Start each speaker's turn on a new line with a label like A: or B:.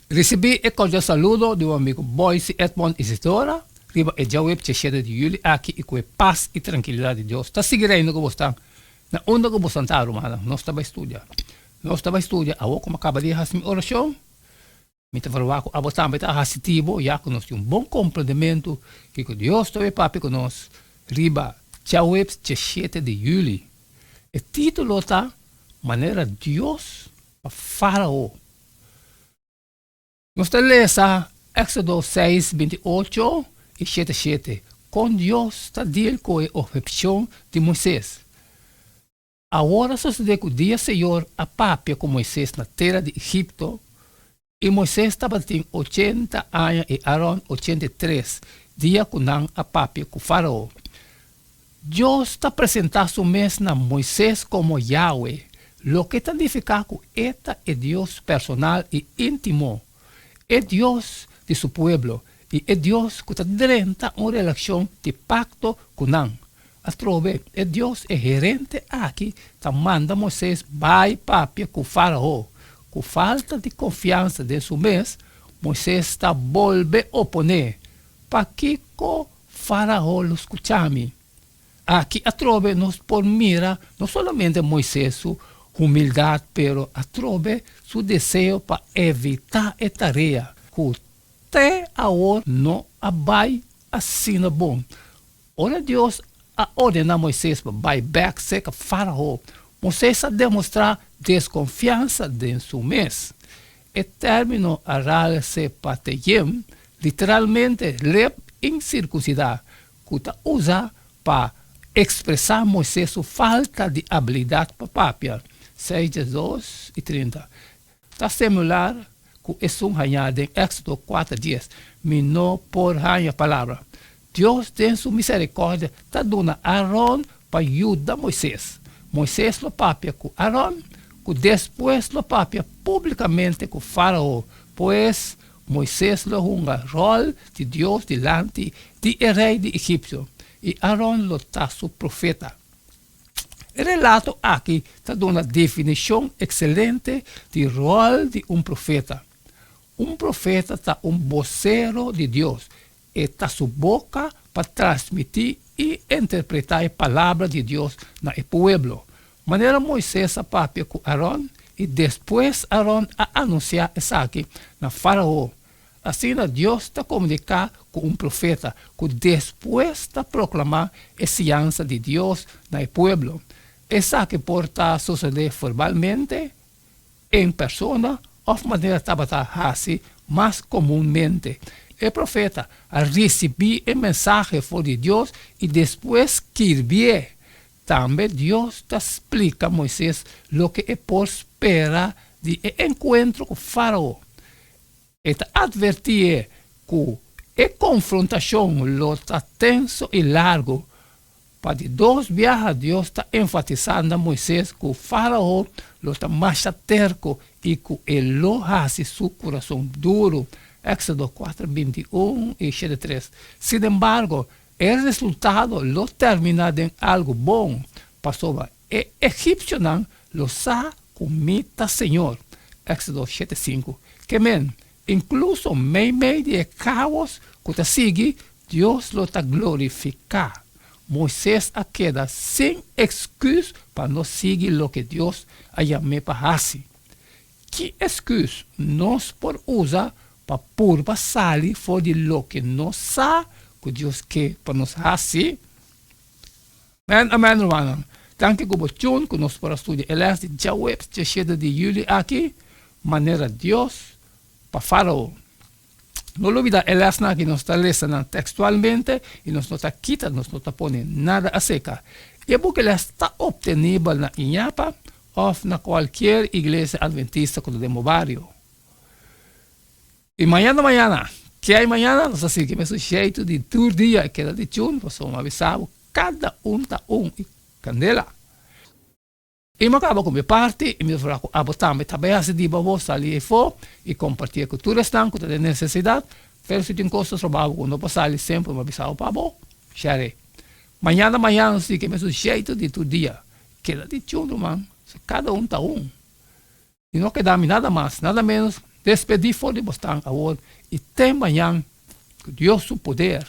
A: Recibí el cordial saludo de un amigo Boyce Edmond Isidora. Riba el día web 7 de julio aquí y con paz y tranquilidad de Dios. Está seguirendo que você está na onda que você está, romana. Nós estava a estudar. Nós estava a estudar. A como acaba de fazer minha oração. Me te falou que a você também está positivo. Já que nós temos bom compreendimento que Deus está papi conosco. Riba dia web 7 de julho. O título está Maneira Deus para Faraó. Nós lemos Éxodo 6, 28 e 7. Com Deus está dele com a opção de Moisés. Agora sucede que o dia Senhor a papia com Moisés na terra de Egipto. E Moisés estava tem 80 anos e Arão 83. Dia que não a papia com Faraó. Deus está apresentando o mesmo a Moisés como Yahweh. Lo que significa que este é Deus personal e íntimo. É Deus de seu povo e é Deus que está dentro uma relação de pacto com nós. Atrove, é Deus é gerente aqui, está manda Moisés vai papia com Faraó. Com falta de confiança de seu mês, Moisés está volve oponer para que o Faraó lo escutame. Aqui atrove nos por mira não somente Moisés sua humildade, pero atrove seu desejo para evitar a tarefa. Até agora não vai assim bom. Ora Deus a ordenar Moisés para vai back seca Faraó. Moisés a demonstrar desconfiança de seu mês. O término aral-se pateyem, literalmente lep incircuncidar, que usa para expressar Moisés sua falta de habilidade para papia. 6, 12 e 30. Está similar com esse ranhado em Éxodo 4, 10. Minou por ranha a palavra. Deus tem sua misericórdia, está dando a Arão para ajudar Moisés. Moisés lo papia com Arão, que depois lo papia publicamente com Faraó, pois Moisés lo junga rol de Deus delante de rei de Egipto, e Arão lo está su profeta. O relato aqui está dando uma definição excelente de rol de profeta. Profeta está vocero de Deus, e está sua boca para transmitir e interpretar a palavra de Deus no povo. Maneira Moisés a papia com Arão, e depois Arão a anunciar isso aqui na Faraó. Assim, Deus está comunicar com profeta, que depois está proclamar a ciência de Deus no povo. Essa que porta suceder verbalmente, em persona, ou de maneira assim, mais comumente. O profeta a receber a mensagem de Deus e depois escrever. Também Deus te explica a Moisés o que é por esperar de encontro com Faraó. E te advertir que a confrontação está tenso e largo. Para de dois viajes, Deus está enfatizando a Moisés que o Faraó está mais terco e que ele lo hace seu coração duro. Éxodo 4, 21 e 3. Sin embargo, o resultado lo termina em algo bom. Pastor, e egípcio não lo sa comita Senhor. Éxodo 7, 5. Que men, incluso meio de caos que te sigue, Deus lo está glorificar. Moisés a queda sem excusa para não seguir o que Deus a chamou para fazer. Que excusa nós por usar para pôr para sair fora de lo que nós sabe que Deus quer para nós fazer? Amém, irmão. Danke por você que nós para estudar el dia web 7 de julho aqui, maneira Deus para Faraó. Não olvida el que nós está lendo textualmente e nós não está quitando, nós não está pondo nada a seca. E porque ele está obtenível na Inhapa ou na qualquer igreja adventista que do barrio. E mañana, que hay mañana? Nós assim que me sujeito de todo dia, que de chun, nós vamos avisar, cada está e candela. E me acabo com minha parte, e me falo que a também também de babos ali e for, e compartilhar com todos estão, que tem necessidade, pero se tem coisas trabalho, quando passar ali sempre, me avisar o pabo, share. Mañana, assim que me sujeito de todo dia, que de chun, man, cada está E não queda nada mais, nada menos, despedir for de bostang awon, e tema yang, que Dios su poder,